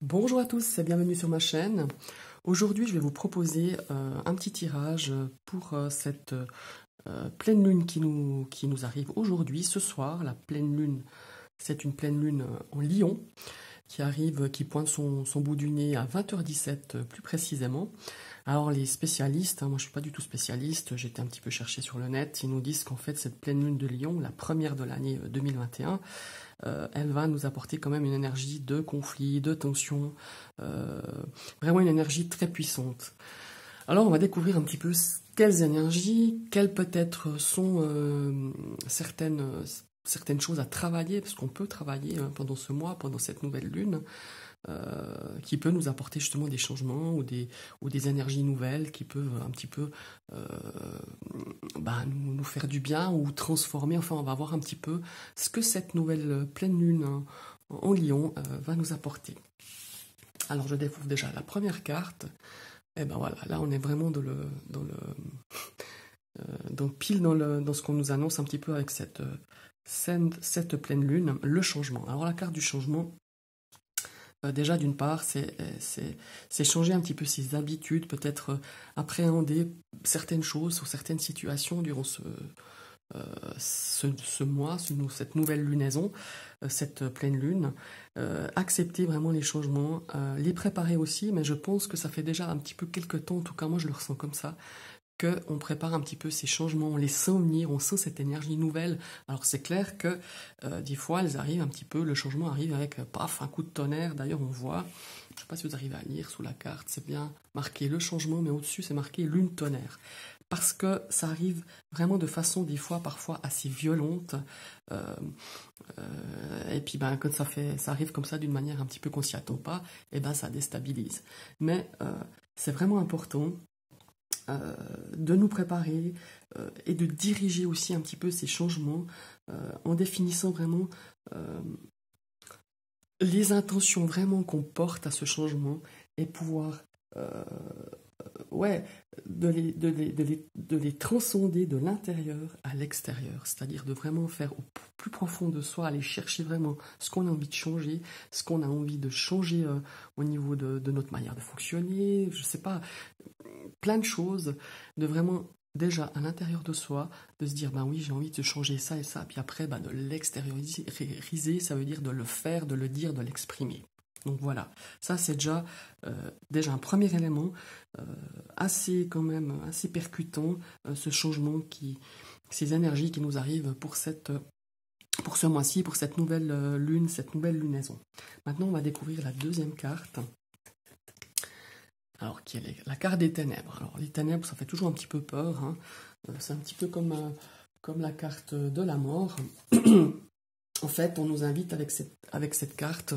Bonjour à tous et bienvenue sur ma chaîne. Aujourd'hui, je vais vous proposer un petit tirage pour cette pleine lune qui nous arrive aujourd'hui, ce soir. La pleine lune, c'est une pleine lune en Lion qui arrive, qui pointe son bout du nez à 20h17 plus précisément. Alors les spécialistes, moi je suis pas du tout spécialiste, j'étais un petit peu cherché sur le net, ils nous disent qu'en fait cette pleine lune de Lion, la première de l'année 2021, elle va nous apporter quand même une énergie de conflit, de tension, vraiment une énergie très puissante. Alors on va découvrir un petit peu quelles énergies, quelles peut-être sont certaines choses à travailler, parce qu'on peut travailler pendant ce mois, pendant cette nouvelle lune, qui peut nous apporter justement des changements ou des énergies nouvelles qui peuvent un petit peu nous faire du bien ou transformer. Enfin, on va voir un petit peu ce que cette nouvelle pleine lune en Lion va nous apporter. Alors, je découvre déjà la première carte. Et ben voilà, là on est vraiment donc pile dans ce qu'on nous annonce un petit peu avec cette pleine lune, le changement. Alors la carte du changement, déjà, d'une part, c'est changer un petit peu ses habitudes, peut-être appréhender certaines choses ou certaines situations durant ce mois, cette nouvelle lunaison, cette pleine lune, accepter vraiment les changements, les préparer aussi, mais je pense que ça fait déjà un petit peu quelques temps, en tout cas moi je le ressens comme ça, qu'on prépare un petit peu ces changements, on les sent venir, on sent cette énergie nouvelle. Alors c'est clair que des fois elles arrivent un petit peu, le changement arrive avec paf, un coup de tonnerre. D'ailleurs on voit, je ne sais pas si vous arrivez à lire sous la carte, c'est bien marqué le changement, mais au-dessus c'est marqué lune tonnerre. Parce que ça arrive vraiment de façon des fois parfois assez violente. Et puis quand ça arrive comme ça d'une manière un petit peu qu'on s'y attend pas, et ben ça déstabilise. Mais c'est vraiment important de nous préparer et de diriger aussi un petit peu ces changements en définissant vraiment les intentions vraiment qu'on porte à ce changement et pouvoir ouais, de les transcender de l'intérieur à l'extérieur, c'est-à-dire de vraiment faire au plus profond de soi, aller chercher vraiment ce qu'on a envie de changer, ce qu'on a envie de changer au niveau de notre manière de fonctionner, je sais pas, plein de choses, de vraiment déjà à l'intérieur de soi, de se dire ben oui j'ai envie de changer ça et ça, puis après de l'extérioriser, ça veut dire de le faire, de le dire, de l'exprimer. Donc voilà, ça c'est déjà un premier élément assez quand même assez percutant, ce changement ces énergies qui nous arrivent pour ce mois-ci, pour cette nouvelle lune, cette nouvelle lunaison. Maintenant on va découvrir la deuxième carte. Alors, qui est la carte des ténèbres. Alors, les ténèbres, ça fait toujours un petit peu peur, hein. C'est un petit peu comme la carte de la mort. En fait, on nous invite avec cette carte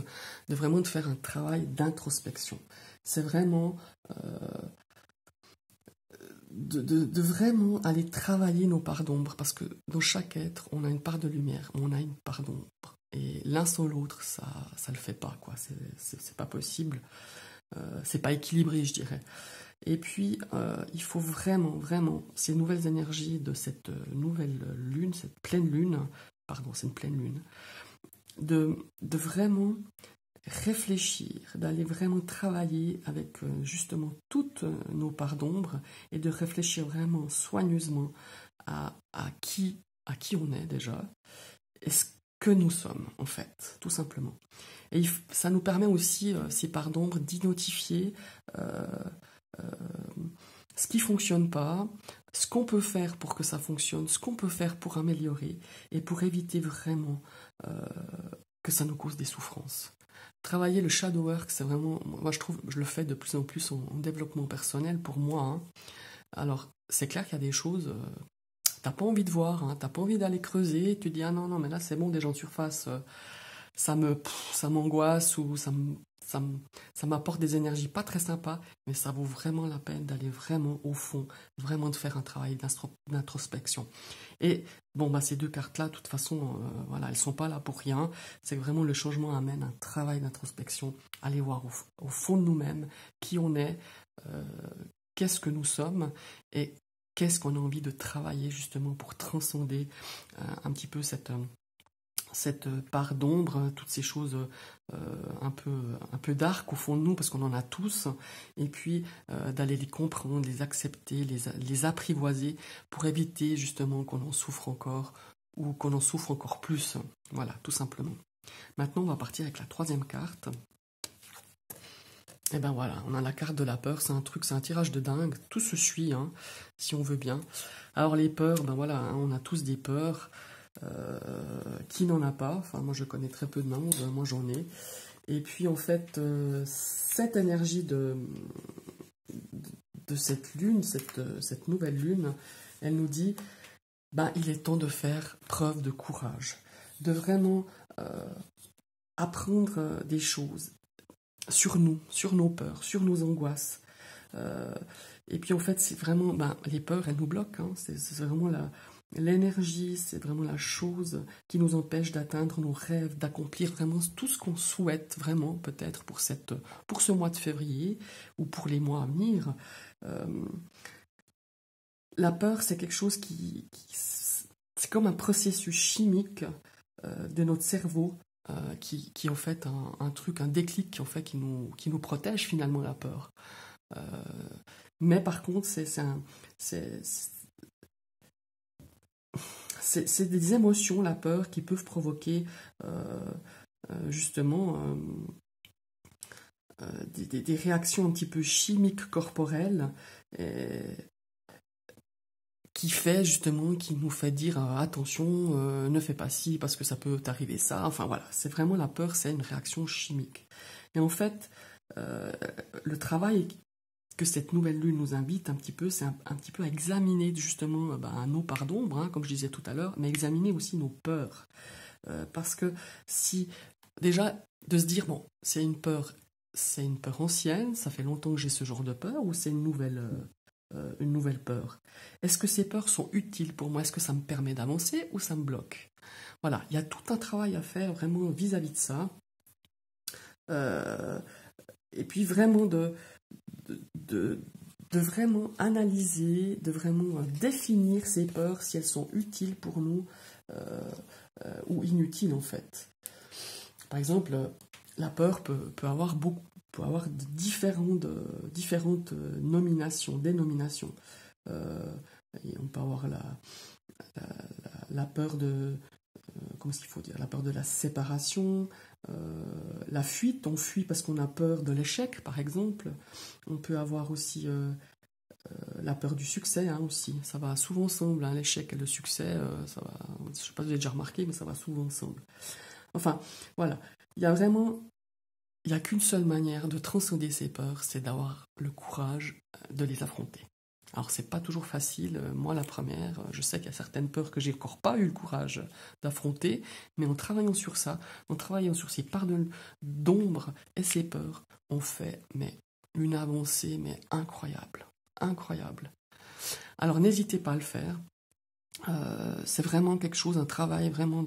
de vraiment faire un travail d'introspection. C'est vraiment de vraiment aller travailler nos parts d'ombre, parce que dans chaque être, on a une part de lumière, on a une part d'ombre. Et l'un sans l'autre, ça le fait pas, quoi. C'est pas possible. C'est pas équilibré, je dirais. Et puis, il faut vraiment, vraiment, ces nouvelles énergies de cette nouvelle lune, cette pleine lune, pardon, c'est une pleine lune, de vraiment réfléchir, d'aller vraiment travailler avec justement toutes nos parts d'ombre et de réfléchir vraiment soigneusement à qui on est déjà et ce que nous sommes, en fait, tout simplement. Et ça nous permet aussi, ces parts d'ombre, d'identifier ce qui ne fonctionne pas, ce qu'on peut faire pour que ça fonctionne, ce qu'on peut faire pour améliorer et pour éviter vraiment que ça nous cause des souffrances. Travailler le shadow work, c'est vraiment, moi je trouve, je le fais de plus en plus en développement personnel pour moi, hein. Alors, c'est clair qu'il y a des choses, t'as pas envie de voir, hein, t'as pas envie d'aller creuser, tu dis ah non, non, mais là c'est bon, déjà en surface, ça m'angoisse ou ça m'apporte des énergies pas très sympas, mais ça vaut vraiment la peine d'aller vraiment au fond, vraiment de faire un travail d'introspection. Et bon, ces deux cartes-là, de toute façon, voilà, elles sont pas là pour rien. C'est que vraiment le changement amène un travail d'introspection, aller voir au fond de nous-mêmes qui on est, euh, qu'est-ce que nous sommes et qu'est-ce qu'on a envie de travailler justement pour transcender un petit peu cette part d'ombre, toutes ces choses un peu dark au fond de nous, parce qu'on en a tous, et puis d'aller les comprendre, les accepter, les apprivoiser, pour éviter justement qu'on en souffre encore, ou qu'on en souffre encore plus. Voilà, tout simplement. Maintenant, on va partir avec la troisième carte. Et ben voilà, on a la carte de la peur, c'est un tirage de dingue, tout se suit, hein, si on veut bien. Alors les peurs, ben voilà, hein, on a tous des peurs, qui n'en a pas, enfin moi je connais très peu de monde, moi j'en ai. Et puis en fait, cette énergie de cette lune, cette nouvelle lune, elle nous dit, ben il est temps de faire preuve de courage, de vraiment apprendre des choses sur nous, sur nos peurs, sur nos angoisses. Et puis en fait, c'est vraiment, les peurs, elles nous bloquent. Hein. C'est vraiment l'énergie, c'est vraiment la chose qui nous empêche d'atteindre nos rêves, d'accomplir vraiment tout ce qu'on souhaite vraiment, peut-être pour ce mois de février ou pour les mois à venir. La peur, c'est quelque chose c'est comme un processus chimique de notre cerveau qui en fait un déclic en fait qui nous protège finalement la peur. Mais par contre, c'est des émotions, la peur, qui peuvent provoquer justement des réactions un petit peu chimiques corporelles qui nous fait dire attention, ne fais pas ci parce que ça peut t'arriver ça. Enfin voilà, c'est vraiment la peur, c'est une réaction chimique. Et en fait, le travail que cette nouvelle lune nous invite un petit peu, c'est un petit peu à examiner justement nos parts d'ombre, hein, comme je disais tout à l'heure, mais examiner aussi nos peurs. Parce que si, déjà, de se dire, bon, c'est une peur ancienne, ça fait longtemps que j'ai ce genre de peur, ou c'est une nouvelle peur? Est-ce que ces peurs sont utiles pour moi? Est-ce que ça me permet d'avancer ou ça me bloque? Voilà, il y a tout un travail à faire vraiment vis-à-vis de ça. Et puis vraiment de vraiment analyser, de vraiment définir ces peurs, si elles sont utiles pour nous ou inutiles en fait. Par exemple, la peur peut avoir différentes dénominations. Et on peut avoir la peur de, comment est-ce qu'il faut dire, la peur de la séparation, la fuite, on fuit parce qu'on a peur de l'échec, par exemple. On peut avoir aussi la peur du succès, hein, aussi. Ça va souvent ensemble, hein, l'échec et le succès, ça va, je ne sais pas si vous avez déjà remarqué, mais ça va souvent ensemble. Enfin, voilà. Il n'y a qu'une seule manière de transcender ces peurs, c'est d'avoir le courage de les affronter. Alors, c'est pas toujours facile. Moi, la première, je sais qu'il y a certaines peurs que j'ai encore pas eu le courage d'affronter, mais en travaillant sur ça, en travaillant sur ces parts d'ombre et ces peurs, on fait une avancée incroyable. Incroyable. Alors, n'hésitez pas à le faire. C'est vraiment quelque chose, un travail vraiment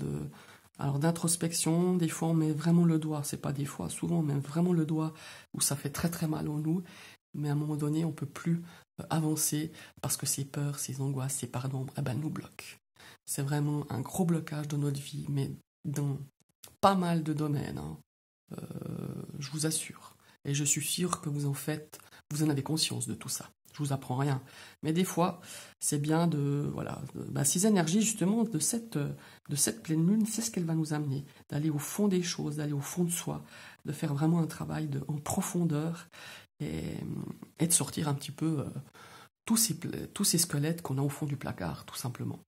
d'introspection. Des fois, on met vraiment le doigt, c'est pas des fois, souvent on met vraiment le doigt où ça fait très très mal en nous, mais à un moment donné, on peut plus avancer parce que ces peurs, ces angoisses, ces parts d'ombre, nous bloquent. C'est vraiment un gros blocage de notre vie, mais dans pas mal de domaines, hein. Je vous assure. Et je suis sûr que vous en avez conscience de tout ça. Je vous apprends rien. Mais des fois, c'est bien ces énergies, justement, de cette pleine lune, c'est ce qu'elle va nous amener. D'aller au fond des choses, d'aller au fond de soi, de faire vraiment un travail en profondeur et de sortir un petit peu tous ces squelettes qu'on a au fond du placard, tout simplement.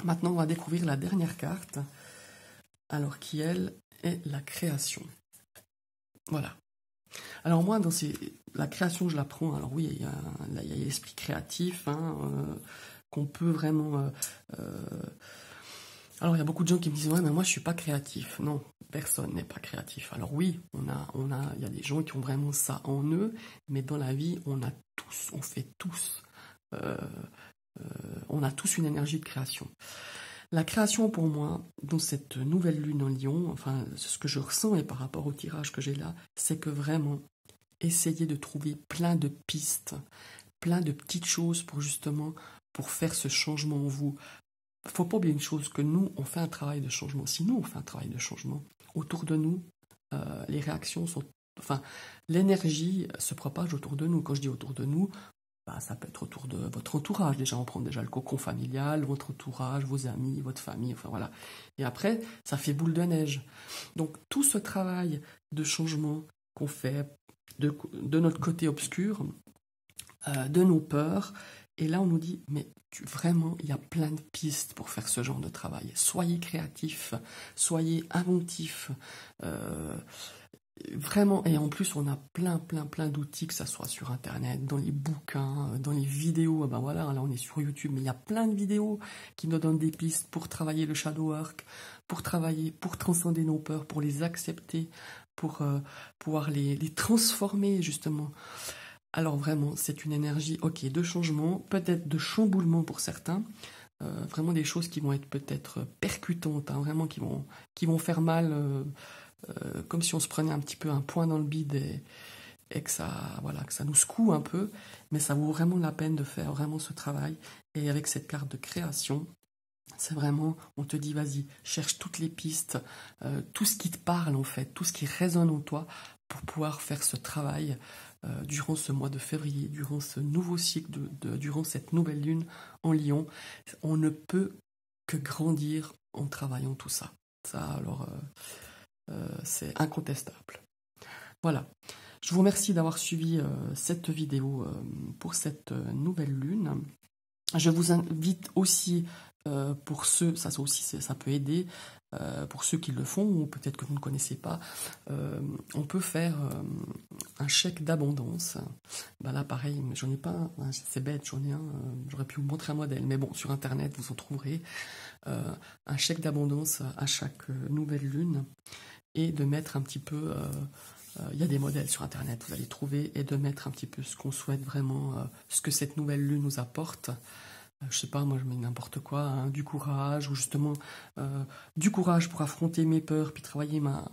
Maintenant, on va découvrir la dernière carte, alors qui, elle, est la création. Voilà. Alors moi, la création, je la prends. Alors oui, il y a l'esprit créatif, hein, qu'on peut vraiment... Alors il y a beaucoup de gens qui me disent, ouais, mais moi je suis pas créatif. Non, personne n'est pas créatif. Alors oui, il y a des gens qui ont vraiment ça en eux, mais dans la vie, on fait tous. On a tous une énergie de création. La création pour moi, dans cette nouvelle lune en Lion, enfin ce que je ressens et par rapport au tirage que j'ai là, c'est que vraiment essayer de trouver plein de pistes, plein de petites choses pour faire ce changement en vous, faut pas oublier une chose, que nous, on fait un travail de changement. Si nous, on fait un travail de changement, autour de nous, les réactions sont... Enfin, l'énergie se propage autour de nous. Quand je dis autour de nous, bah, ça peut être autour de votre entourage. Déjà, on prend déjà le cocon familial, votre entourage, vos amis, votre famille, enfin voilà. Et après, ça fait boule de neige. Donc, tout ce travail de changement qu'on fait de notre côté obscur, de nos peurs, et là, on nous dit, mais vraiment, il y a plein de pistes pour faire ce genre de travail. Soyez créatifs, soyez inventifs. Vraiment, et en plus, on a plein d'outils, que ça soit sur Internet, dans les bouquins, dans les vidéos. Ben voilà, là, on est sur YouTube, mais il y a plein de vidéos qui nous donnent des pistes pour travailler le shadow work, pour travailler, pour transcender nos peurs, pour les accepter, pour pouvoir les transformer, justement. Alors vraiment, c'est une énergie, ok, de changement, peut-être de chamboulement pour certains, vraiment des choses qui vont être peut-être percutantes, hein, vraiment qui vont faire mal, comme si on se prenait un petit peu un point dans le bide et que ça, voilà, que ça nous secoue un peu, mais ça vaut vraiment la peine de faire vraiment ce travail. Et avec cette carte de création, c'est vraiment, on te dit, vas-y, cherche toutes les pistes, tout ce qui te parle en fait, tout ce qui résonne en toi, pour pouvoir faire ce travail durant ce mois de février, durant ce nouveau cycle, durant cette nouvelle lune en Lion. On ne peut que grandir en travaillant tout ça. Ça, alors, c'est incontestable. Voilà. Je vous remercie d'avoir suivi cette vidéo pour cette nouvelle lune. Je vous invite aussi, pour ceux, ça aussi ça peut aider, pour ceux qui le font, ou peut-être que vous ne connaissez pas, on peut faire un chèque d'abondance. Ben là, pareil, j'en ai pas un, c'est bête, j'en ai un, j'aurais pu vous montrer un modèle, mais bon, sur Internet, vous en trouverez un chèque d'abondance à chaque nouvelle lune, et de mettre un petit peu... il y a des modèles sur Internet, vous allez trouver, et de mettre un petit peu ce qu'on souhaite vraiment, ce que cette nouvelle lune nous apporte. Je sais pas, moi je mets n'importe quoi, hein, du courage, ou justement du courage pour affronter mes peurs, puis travailler ma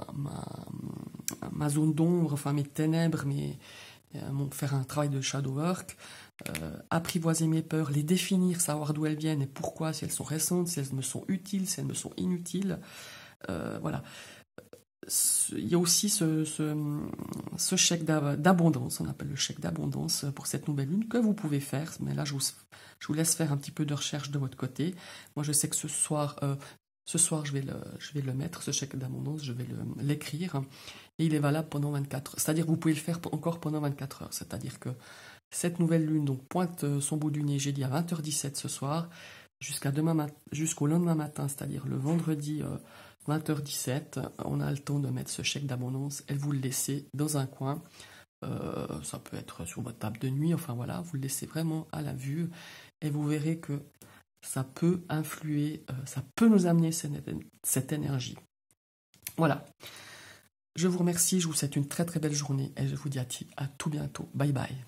zone d'ombre, enfin mes ténèbres, faire un travail de shadow work, apprivoiser mes peurs, les définir, savoir d'où elles viennent et pourquoi, si elles sont récentes, si elles me sont utiles, si elles me sont inutiles. Voilà. Il y a aussi ce chèque d'abondance, on appelle le chèque d'abondance pour cette nouvelle lune, que vous pouvez faire, mais là je vous laisse faire un petit peu de recherche de votre côté. Moi je sais que ce soir je vais le mettre, ce chèque d'abondance, je vais l'écrire, et il est valable pendant 24 heures. C'est-à-dire que vous pouvez le faire encore pendant 24 heures, c'est-à-dire que cette nouvelle lune donc pointe son bout du nez, j'ai dit à 20h17 ce soir, jusqu'au lendemain matin, c'est-à-dire le vendredi 20h17, on a le temps de mettre ce chèque d'abondance et vous le laissez dans un coin. Ça peut être sur votre table de nuit, enfin voilà, vous le laissez vraiment à la vue et vous verrez que ça peut influer, ça peut nous amener cette énergie. Voilà. Je vous remercie, je vous souhaite une très très belle journée et je vous dis à tout bientôt. Bye bye.